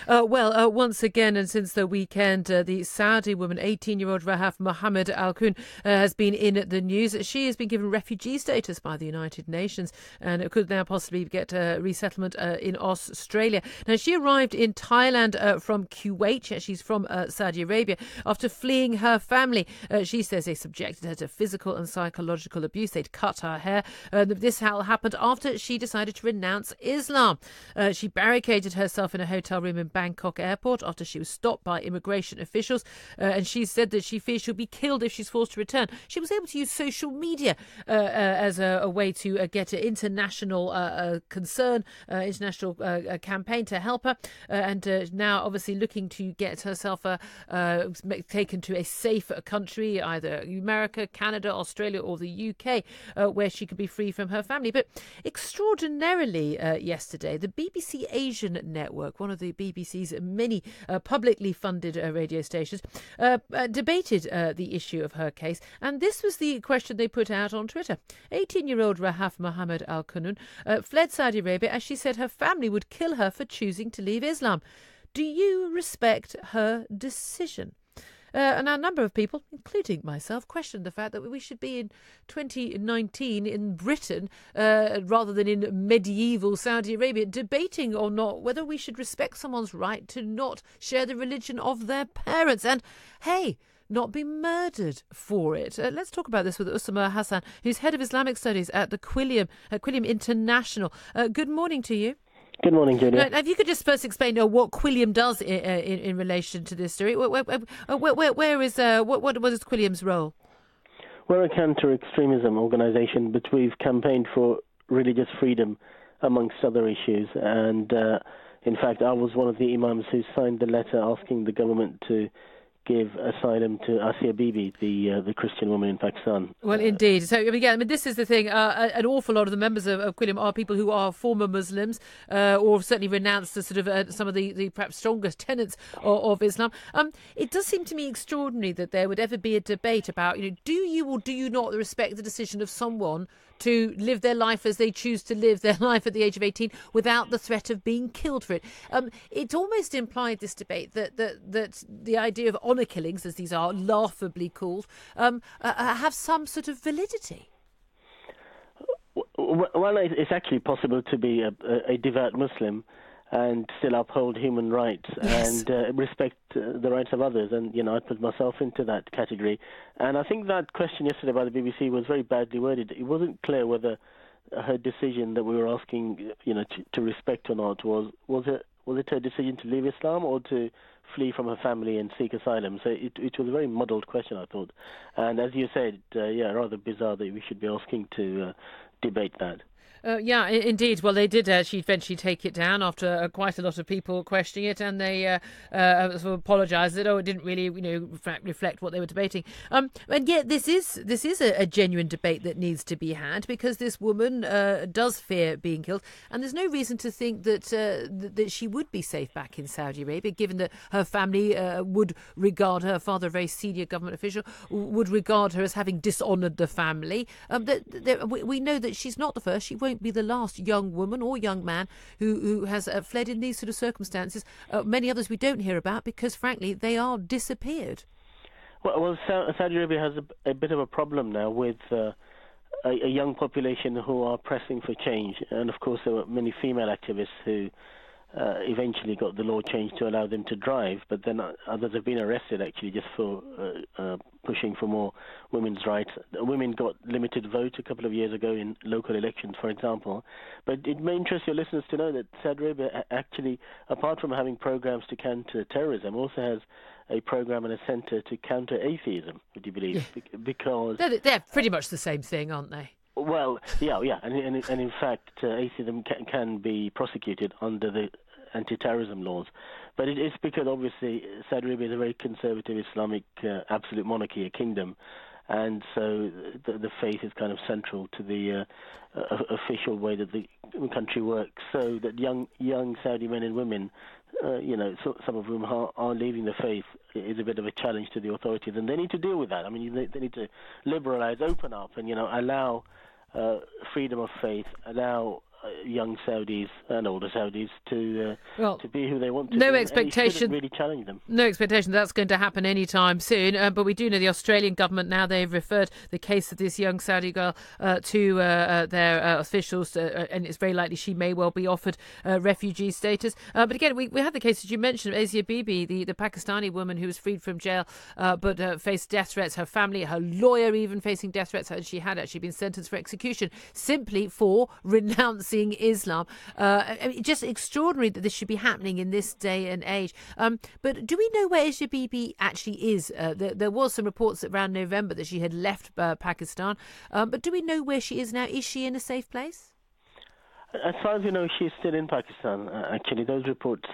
Once again, and since the weekend, the Saudi woman, 18-year-old Rahaf Mohammed al-Qunun, has been in the news. She has been given refugee status by the United Nations, and it could now possibly get resettlement in Australia. Now, she arrived in Thailand from Kuwait. She's from Saudi Arabia after fleeing her family. She says they subjected her to physical and psychological abuse. They'd cut her hair. This happened after she decided to renounce Islam. She barricaded herself in a hotel room in Bangkok airport after she was stopped by immigration officials, and she said that she fears she'll be killed if she's forced to return. She was able to use social media as a way to get international concern, international campaign to help her, and now obviously looking to get herself taken to a safer country, either America, Canada, Australia or the UK, where she could be free from her family. But extraordinarily yesterday, the BBC Asian network, one of the BBC's many publicly funded radio stations, debated the issue of her case. And this was the question they put out on Twitter. 18-year-old Rahaf Mohammed al-Qunun fled Saudi Arabia as she said her family would kill her for choosing to leave Islam. Do you respect her decision? And a number of people, including myself, questioned the fact that we should be in 2019 in Britain rather than in medieval Saudi Arabia, debating or not whether we should respect someone's right to not share the religion of their parents and, hey, not be murdered for it. Let's talk about this with Usama Hassan, who's head of Islamic studies at the Quilliam International. Good morning to you. Good morning, Julia. Now, if you could just first explain what Quilliam does in relation to this story. What is Quilliam's role? We're a counter-extremism organisation, but we've campaigned for religious freedom amongst other issues. And in fact, I was one of the imams who signed the letter asking the government to give asylum to Asia Bibi, the Christian woman in Pakistan. Well, indeed. So, again, this is the thing. An awful lot of the members of Quilliam are people who are former Muslims or certainly renounced the sort of some of the perhaps strongest tenets of Islam. It does seem to me extraordinary that there would ever be a debate about, do you or do you not respect the decision of someone to live their life as they choose to live their life at the age of 18 without the threat of being killed for it. It almost implied, this debate, that the idea of honour killings, as these are laughably called, have some sort of validity. Well, it's actually possible to be a devout Muslim and still uphold human rights and respect the rights of others. And, I put myself into that category. And I think that question yesterday by the BBC was very badly worded. It wasn't clear whether her decision that we were asking, to respect or not, was it her decision to leave Islam or to flee from her family and seek asylum? So it was a very muddled question, I thought. And as you said, rather bizarre that we should be asking to debate that. Yeah, indeed. Well, they did eventually take it down after quite a lot of people questioning it, and they sort of apologised that it didn't really, reflect what they were debating. And yet, this is a genuine debate that needs to be had because this woman does fear being killed, and there's no reason to think that she would be safe back in Saudi Arabia, given that her family would regard her father, a very senior government official, would regard her as having dishonoured the family. We know that she's not the first. She won't be the last young woman or young man who has fled in these sort of circumstances. Many others we don't hear about because, frankly, they are disappeared. Well, Saudi Arabia has a bit of a problem now with a young population who are pressing for change. And, of course, there were many female activists who eventually got the law changed to allow them to drive, but then others have been arrested actually just for pushing for more women's rights. Women got limited vote a couple of years ago in local elections, for example. But it may interest your listeners to know that Saudi Arabia actually, apart from having programs to counter terrorism, also has a program and a centre to counter atheism, would you believe? Yeah. Because they're pretty much the same thing, aren't they? Well, yeah, and in fact, atheism can be prosecuted under the anti-terrorism laws. But it is because, obviously, Saudi Arabia is a very conservative Islamic absolute monarchy, a kingdom, and so the faith is kind of central to the official way that the country works. So that young Saudi men and women, some of whom are leaving the faith, is a bit of a challenge to the authorities, and they need to deal with that. I mean, they need to liberalise, open up, and allow freedom of faith, allow young Saudis and older Saudis to be who they want to no be. expectation. And you shouldn't really challenge them. No expectation that's going to happen anytime soon. But we do know the Australian government now, they've referred the case of this young Saudi girl to their officials, and it's very likely she may well be offered refugee status. But again, we had the case, as you mentioned, Asia Bibi, the Pakistani woman who was freed from jail but faced death threats. Her family, her lawyer even facing death threats, and she had actually been sentenced for execution simply for renouncing Islam. Just extraordinary that this should be happening in this day and age. But do we know where Asia Bibi actually is? There was some reports around November that she had left Pakistan. But do we know where she is now? Is she in a safe place? As far as we know, she's still in Pakistan. Actually, those reports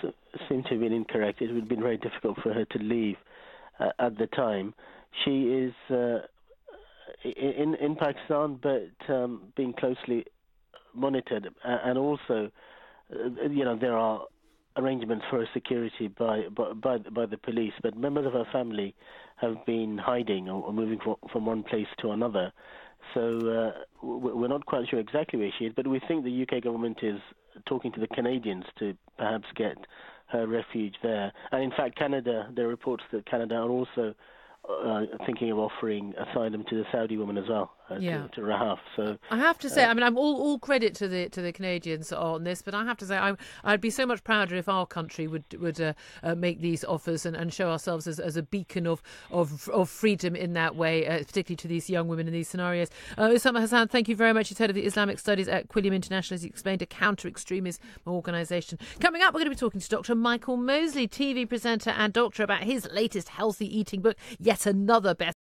seem to have been incorrect. It would have been very difficult for her to leave at the time. She is in Pakistan, but being closely monitored, and also, there are arrangements for her security by the police. But members of her family have been hiding or moving from one place to another. So we're not quite sure exactly where she is, but we think the UK government is talking to the Canadians to perhaps get her refuge there. And in fact, Canada, there are reports that Canada are also thinking of offering asylum to the Saudi woman as well, to Rahaf. So I have to say, I'm all credit to the Canadians on this, but I have to say I'd be so much prouder if our country would make these offers and show ourselves as a beacon of freedom in that way, particularly to these young women in these scenarios. Usama Hassan, thank you very much. He's head of the Islamic Studies at Quilliam International, as he explained, a counter-extremism organisation. Coming up, we're going to be talking to Dr. Michael Mosley, TV presenter and doctor, about his latest healthy eating book, yet another best